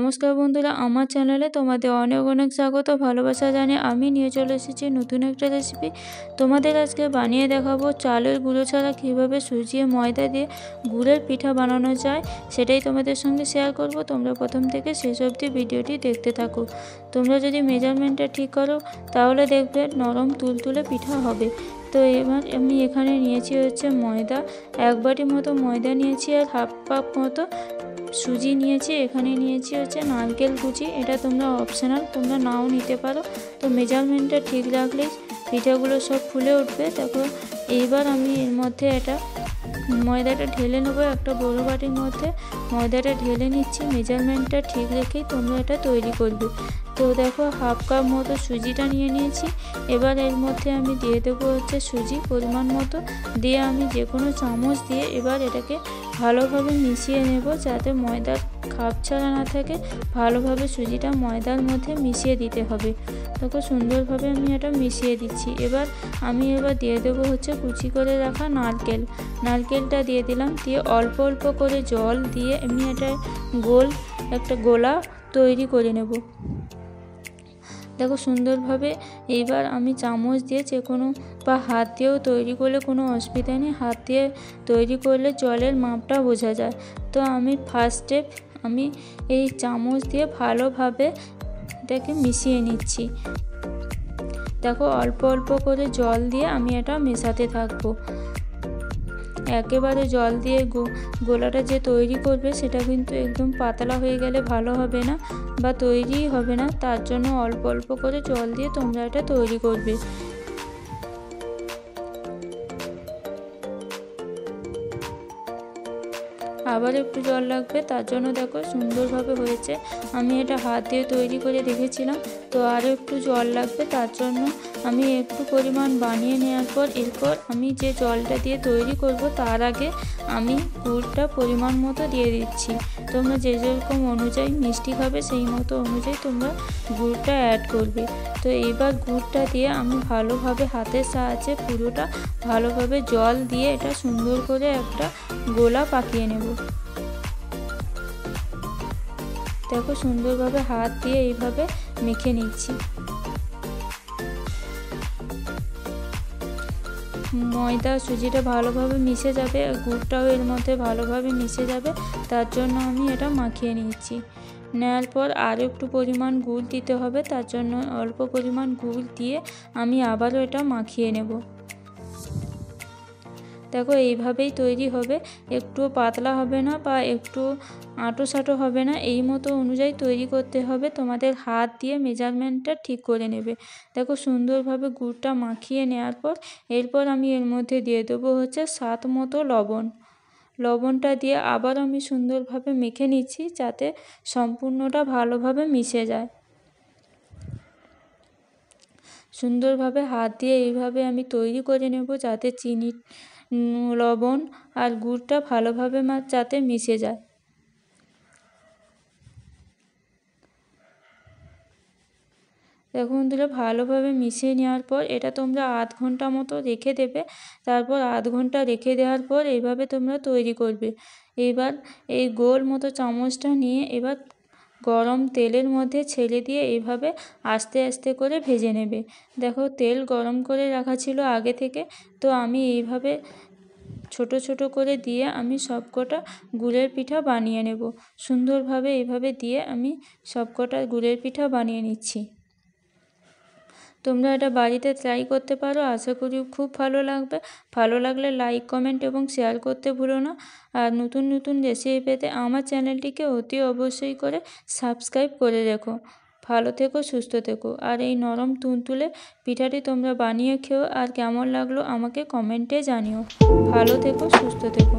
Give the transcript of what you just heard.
নমস্কার বন্ধুরা, আমার চ্যানেলে তোমাদের অনেক অনেক স্বাগত, ভালোবাসা জানিয়ে আমি নিয়ে চলে এসেছি নতুন একটা রেসিপি। তোমাদের আজকে বানিয়ে দেখাবো চালের গুঁড়ো ছাড়া কীভাবে সুজি ও ময়দা দিয়ে গুড়ের পিঠা বানানো যায়, সেটাই তোমাদের সঙ্গে শেয়ার করব। তোমরা প্রথম থেকে শেষ অবধি ভিডিওটি দেখতে থাকো। তোমরা যদি মেজারমেন্টটা ঠিক করো তাহলে দেখবে নরম তুলতুলে পিঠা হবে। তো এবার আমি এখানে নিয়েছি হচ্ছে ময়দা, 1 বাটি মতো ময়দা নিয়েছি, আর হাফ কাপ মতো সুজি নিয়েছি। এখানে নিয়েছি হচ্ছে নারকেল কুচি, এটা তোমরা অপশনাল, তোমরা নাও নিতে পারো। তো মেজারমেন্টটা ঠিক রাখলেই পিঠাগুলো সব ফুলে উঠবে। দেখো এইবার আমি এর মধ্যে ময়দাটা ঢেলে নেবো। একটা বড়ো বাটির মধ্যে ময়দাটা ঢেলে নিচ্ছি। মেজারমেন্টটা ঠিক রেখেই তোমরা এটা তৈরি করবে। তো দেখো হাফ কাপ মতো সুজিটা নিয়ে নিয়েছি। এবার এর মধ্যে আমি দিয়ে দেবো হচ্ছে সুজি পরিমাণ মতো, দিয়ে আমি যে কোনো চামচ দিয়ে এবার এটাকে ভালোভাবে মিশিয়ে নেব, যাতে ময়দার খাপ ছাড়া না থাকে। ভালোভাবে সুজিটা ময়দার মধ্যে মিশিয়ে দিতে হবে। দেখো সুন্দরভাবে আমি এটা মিশিয়ে দিচ্ছি। এবার দিয়ে দেবো হচ্ছে কুচি করে রাখা নারকেলটা দিয়ে দিলাম। দিয়ে অল্প অল্প করে জল দিয়ে আমি এটা একটা গোলা তৈরি করে নেব। দেখো সুন্দরভাবে এইবার আমি চামচ দিয়ে যে কোনো বা হাত দিয়েও তৈরি করলে কোনো অসুবিধা নেই। হাত দিয়ে তৈরি করলে জলের মাপটা বোঝা যায়। তো আমি ফার্স্ট স্টেপ আমি এই চামচ দিয়ে ভালোভাবে এটাকে মিশিয়ে নিচ্ছি। দেখো অল্প অল্প করে জল দিয়ে আমি এটা মেশাতে থাকবো। একেবারে জল দিয়ে গোলাটা যে তৈরি করবে সেটা কিন্তু একদম পাতলা হয়ে গেলে ভালো হবে না বা তৈরিই হবে না। তার জন্য অল্প অল্প করে জল দিয়ে তোমরা এটা তৈরি করবে। আবার একটু জল লাগবে, তার জন্য দেখো সুন্দরভাবে হয়েছে। আমি এটা হাত দিয়ে তৈরি করে রেখেছিলাম, তো আরও একটু জল লাগবে। তার জন্য আমি একটু পরিমাণ বানিয়ে নেওয়ার পর এরপর আমি যে জলটা দিয়ে তৈরি করব তার আগে আমি গুড়টা পরিমাণ মতো দিয়ে দিচ্ছি। তোমরা যে যেরকম অনুযায়ী মিষ্টি খাবে সেই মতো অনুযায়ী তোমরা গুড়টা অ্যাড করবে। তো এইবার গুড়টা দিয়ে আমি ভালোভাবে হাতের সাহায্যে পুরোটা ভালোভাবে জল দিয়ে এটা সুন্দর করে একটা গোলা পাকিয়ে নেব। দেখো সুন্দরভাবে হাত দিয়ে এইভাবে মেখে নিচ্ছি। ময়দা সুজিটা ভালোভাবে মিশে যাবে, গুড়টাও এর মধ্যে ভালোভাবে মিশে যাবে, তার জন্য আমি এটা মাখিয়ে নিচ্ছি। নেওয়ার পর আরও একটু পরিমাণ গুড় দিতে হবে, তার জন্য অল্প পরিমাণ গুড় দিয়ে আমি আবারও এটা মাখিয়ে নেব। দেখো এইভাবেই তৈরি হবে, একটু পাতলা হবে না বা একটু আঁটো সাঁটো হবে না, এই মতো অনুযায়ী তৈরি করতে হবে। তোমাদের হাত দিয়ে মেজারমেন্টটা ঠিক করে নেবে। দেখো সুন্দরভাবে গুড়টা মাখিয়ে নেওয়ার পর এরপর আমি এর মধ্যে দিয়ে দেবো হচ্ছে স্বাদ মতো লবণটা দিয়ে আবার আমি সুন্দরভাবে মেখে নিচ্ছি, যাতে সম্পূর্ণটা ভালোভাবে মিশে যায়। সুন্দরভাবে হাত দিয়ে এইভাবে আমি তৈরি করে নেব, যাতে চিনি, লবণ আর গুড়টা ভালোভাবে যাতে মিশে যায়। দেখো বন্ধুরা, ভালোভাবে মিশিয়ে নেওয়ার পর এটা তোমরা আধ ঘন্টা মতো রেখে দেবে। তারপর আধ ঘন্টা রেখে দেওয়ার পর এইভাবে তোমরা তৈরি করবে। এবার এই গোল মতো চামচটা নিয়ে এবার গরম তেলের মধ্যে ছেড়ে দিয়ে এইভাবে আস্তে আস্তে করে ভেজে নেবে। দেখো তেল গরম করে রাখা ছিল আগে থেকে, তো আমি এইভাবে ছোট ছোট করে দিয়ে আমি সবকটা গুড়ের পিঠা বানিয়ে নেব। সুন্দরভাবে এইভাবে দিয়ে আমি সবকটা গুড়ের পিঠা বানিয়ে নিচ্ছি। তোমরা এটা বাড়িতে ট্রাই করতে পারো, আশা করি খুব ভালো লাগবে। ভালো লাগলে লাইক, কমেন্ট এবং শেয়ার করতে ভুলো না। আর নতুন নতুন রেসিপি পেতে আমার চ্যানেলটিকে অতি অবশ্যই করে সাবস্ক্রাইব করে রেখো। ভালো থেকো, সুস্থ থেকো। আর এই নরম তুলতুলে পিঠাটি তোমরা বানিয়ে খেও, আর কেমন লাগলো আমাকে কমেন্টে জানিও। ভালো থেকো, সুস্থ থেকো।